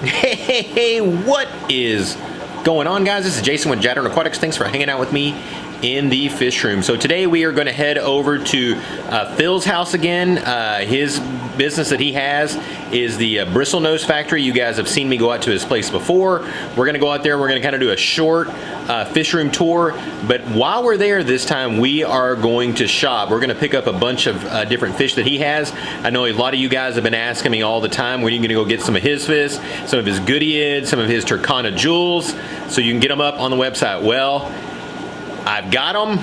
Hey, what is going on, guys? This is Jason with Jadren Aquatics. Thanks for hanging out with me in the fish room. So today we are going to head over to Phil's house again. His business that he has is the Bristlenose Factory. You guys have seen me go out to his place before. We're going to go out there. We're going to kind of do a short fish room tour. But while we're there this time, we are going to shop. We're going to pick up a bunch of different fish that he has. I know a lot of you guys have been asking me all the time, when are you going to go get some of his fish, some of his goodyids, some of his Turkana jewels, so you can get them up on the website. Well, I've got them,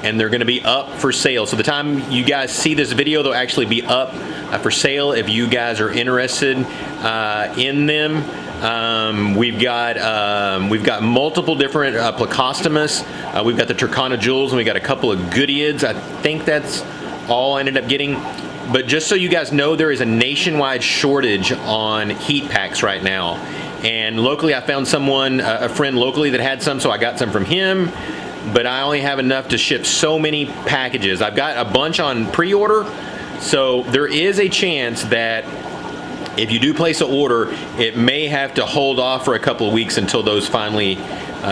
and they're going to be up for sale. So the time you guys see this video, they'll actually be up for sale if you guys are interested in them. We've got multiple different Plecostomus. We've got the Turkana jewels, and we got a couple of goodyids. I think that's all I ended up getting. But just so you guys know, there is a nationwide shortage on heat packs right now. And locally, I found someone, a friend locally that had some, so I got some from him. But I only have enough to ship so many packages. I've got a bunch on pre-order, so there is a chance that if you do place an order, it may have to hold off for a couple of weeks until those finally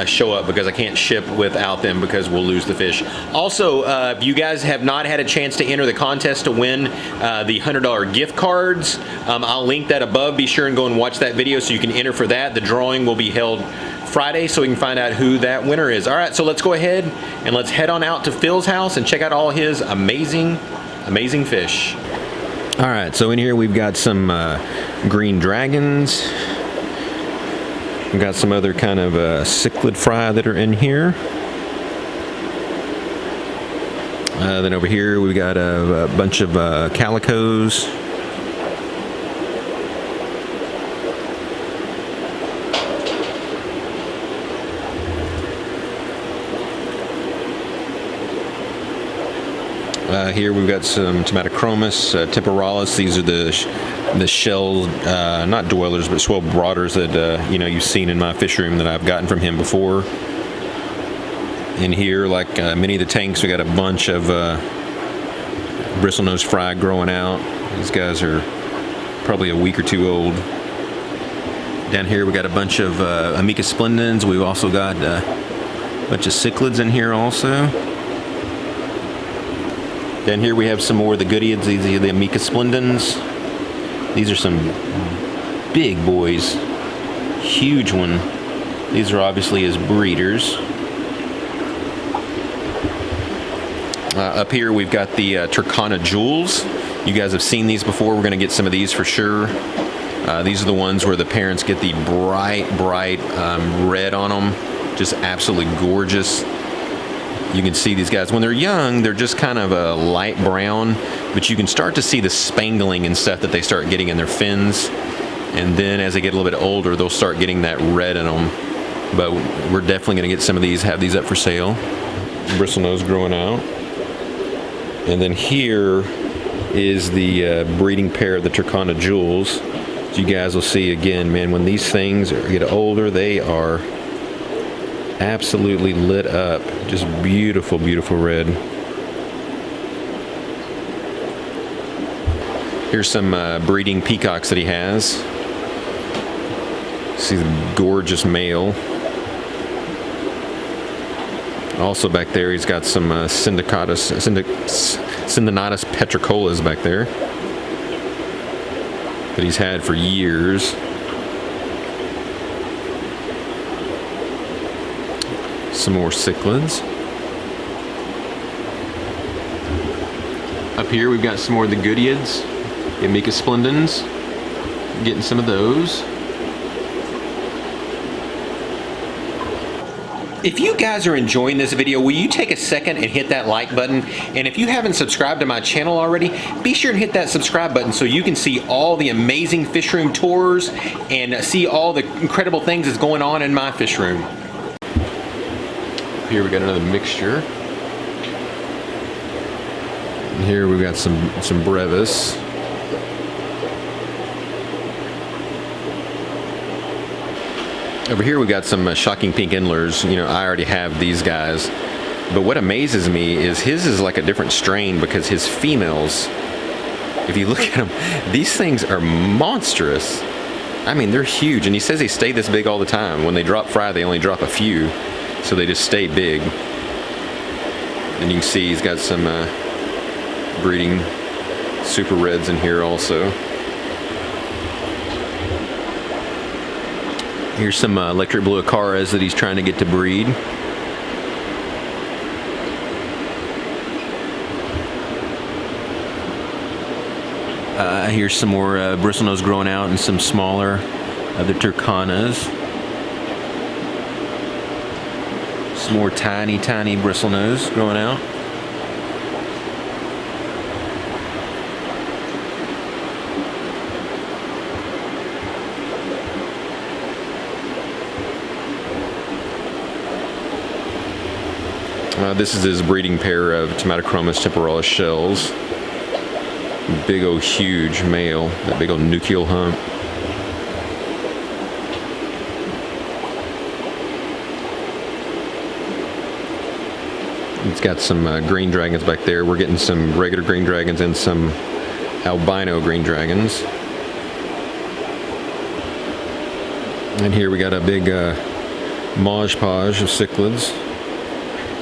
show up, because I can't ship without them because we'll lose the fish. Also, if you guys have not had a chance to enter the contest to win the $100 gift cards, I'll link that above. Be sure and go and watch that video so you can enter for that. The drawing will be held Friday, so we can find out who that winner is. All right, so let's go ahead and let's head on out to Phil's house and check out all his amazing fish. All right, so in here we've got some green dragons. We've got some other kind of cichlid fry that are in here. Then over here we've got a bunch of calicos. Here we've got some Tomatochromis, temporalis. These are the shell, not dwellers, but swell broaders that you've seen in my fish room that I've gotten from him before. In here, like many of the tanks, we got a bunch of bristlenose fry growing out. These guys are probably a week or two old. Down here we got a bunch of Amicus splendens. We've also got a bunch of cichlids in here also. Down here we have some more of the goodyids. These are the Amicus splendens. These are some big boys. Huge one. These are obviously his breeders. Up here we've got the Turkana jewels. You guys have seen these before. We're going to get some of these for sure. These are the ones where the parents get the bright red on them. Just absolutely gorgeous. You can see these guys when they're young, they're just kind of a light brown, but you can start to see the spangling and stuff that they start getting in their fins. And then as they get a little bit older, they'll start getting that red in them. But we're definitely going to get some of these, have these up for sale. Bristlenose growing out. And then here is the breeding pair of the Turkana jewels. So you guys will see again, man, when these things get older, they are absolutely lit up. Just beautiful red. Here's some breeding peacocks that he has. See the gorgeous male. Also back there he's got some Syndinatus petricolas back there that he's had for years. Some more cichlids. Up here we've got some more of the goodyids, the Amicus splendens. Getting some of those. If you guys are enjoying this video, will you take a second and hit that like button? And if you haven't subscribed to my channel already, be sure and hit that subscribe button so you can see all the amazing fish room tours and see all the incredible things that's going on in my fish room. Here we got another mixture. And here we've got some brevis. Over here we've got some shocking pink endlers. I already have these guys. But what amazes me is his is like a different strain, because his females, if you look at them, these things are monstrous. I mean, they're huge, and he says they stay this big all the time. When they drop fry, they only drop a few, so they just stay big. And you can see he's got some breeding super reds in here also. Here's some electric blue acaras that he's trying to get to breed. Here's some more bristlenose growing out and some smaller other turcanas. Some more tiny bristlenose growing out. This is his breeding pair of Tomatochromis temporalis shells. Big old huge male, that big old nuchal hump. It's got some green dragons back there. We're getting some regular green dragons and some albino green dragons. And here we got a big Maj Podge of cichlids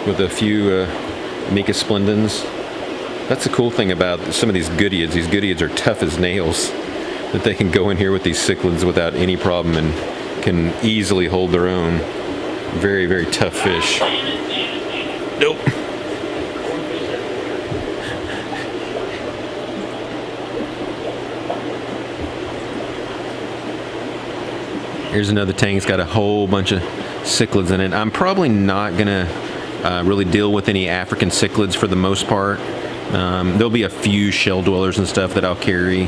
with a few Mica splendens. That's the cool thing about some of these goodeids. These goodeids are tough as nails, that they can go in here with these cichlids without any problem and can easily hold their own. Very, very tough fish. Nope. Here's another tank. It's got a whole bunch of cichlids in it. I'm probably not gonna really deal with any African cichlids for the most part. There'll be a few shell dwellers and stuff that I'll carry,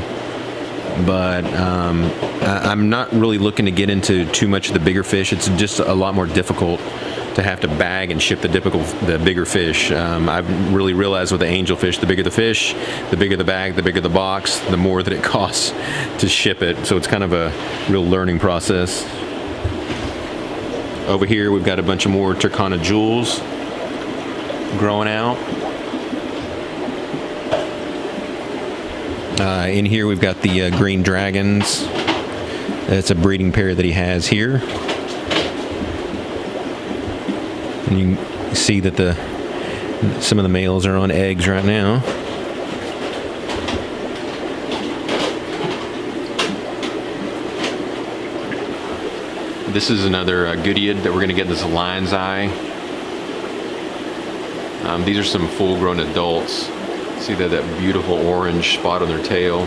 but I'm not really looking to get into too much of the bigger fish. It's just a lot more difficult to have to bag and ship the bigger fish. I've really realized with the angelfish, the bigger the fish, the bigger the bag, the bigger the box, the more that it costs to ship it. So it's kind of a real learning process. Over here we've got a bunch of more Turkana jewels growing out. In here we've got the green dragons. That's a breeding pair that he has here. And you can see that some of the males are on eggs right now. This is another goodeiid that we're going to get in this lion's eye. These are some full-grown adults. See that beautiful orange spot on their tail.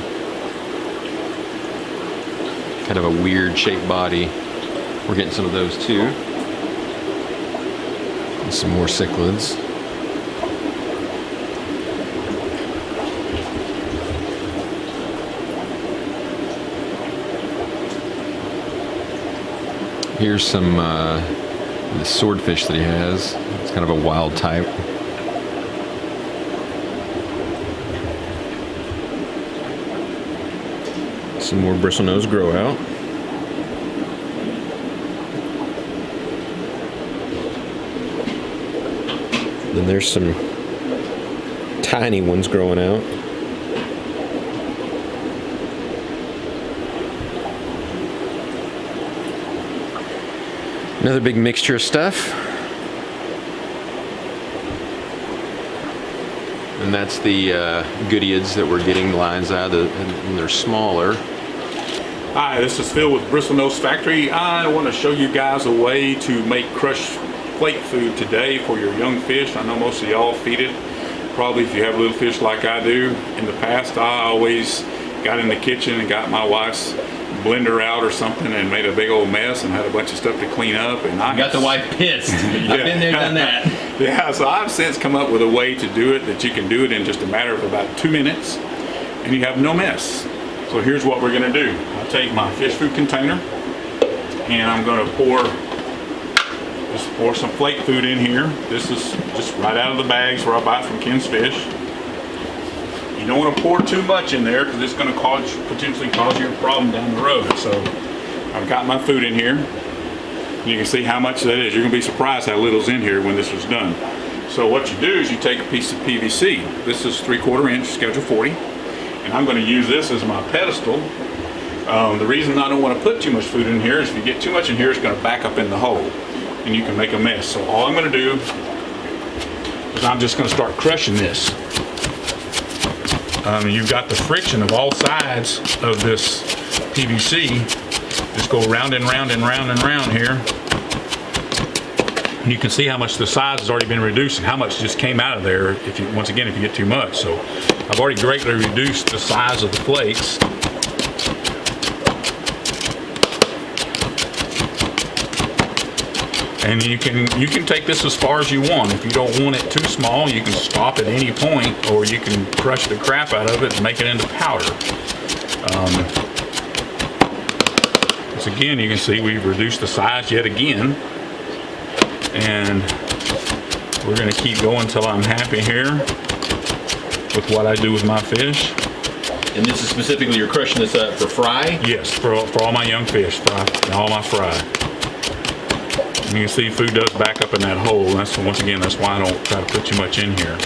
Kind of a weird shaped body. We're getting some of those too. And some more cichlids. Here's some the swordfish that he has. It's kind of a wild type. Some more bristlenose grow out. Then there's some tiny ones growing out. Another big mixture of stuff. And that's the goodeids that we're getting, the lion's eye, and they're smaller. Hi, this is Phil with Bristlenose Factory. I want to show you guys a way to make crushed flake food today for your young fish. I know most of y'all feed it. Probably if you have little fish like I do. In the past, I always got in the kitchen and got my wife's blender out or something and made a big old mess and had a bunch of stuff to clean up. And I got the wife pissed. Yeah. I've been there, done that. Yeah, so I've since come up with a way to do it that you can do it in just a matter of about 2 minutes and you have no mess. So here's what we're going to do. I'll take my fish food container and I'm going to pour some flake food in here. This is just right out of the bags where I buy it from Ken's Fish. You don't want to pour too much in there because it's going to potentially cause you a problem down the road. So I've got my food in here. You can see how much that is. You're going to be surprised how little's in here when this was done. So what you do is you take a piece of PVC. This is 3/4 inch, schedule 40. And I'm going to use this as my pedestal The reason I don't want to put too much food in here is if you get too much in here, it's going to back up in the hole and you can make a mess. So all I'm going to do is I'm just going to start crushing this. You've got the friction of all sides of this PVC. Just go round and round and round and round here. And you can see how much the size has already been reduced and how much just came out of there if you, once again, if you get too much. So I've already greatly reduced the size of the flakes. And you can take this as far as you want. If you don't want it too small, you can stop at any point, or you can crush the crap out of it and make it into powder. Once again, you can see we've reduced the size yet again. And we're going to keep going until I'm happy here with what I do with my fish. And this is specifically, you're crushing this up for fry? Yes, for all my young fish, all my fry. And you can see food does back up in that hole. That's, once again, that's why I don't try to put too much in here.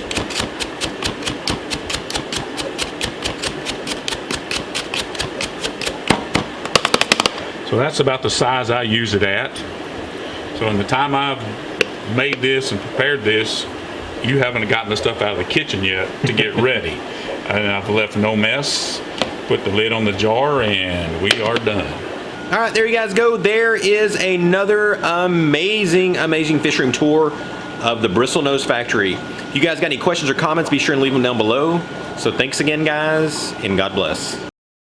So that's about the size I use it at. So in the time I've made this and prepared this, you haven't gotten the stuff out of the kitchen yet to get ready. And I've left no mess. Put the lid on the jar and we are done. All right, there you guys go. There is another amazing fish room tour of the Bristlenose factory. If you guys got any questions or comments, be sure and leave them down below. So thanks again, guys, and God bless.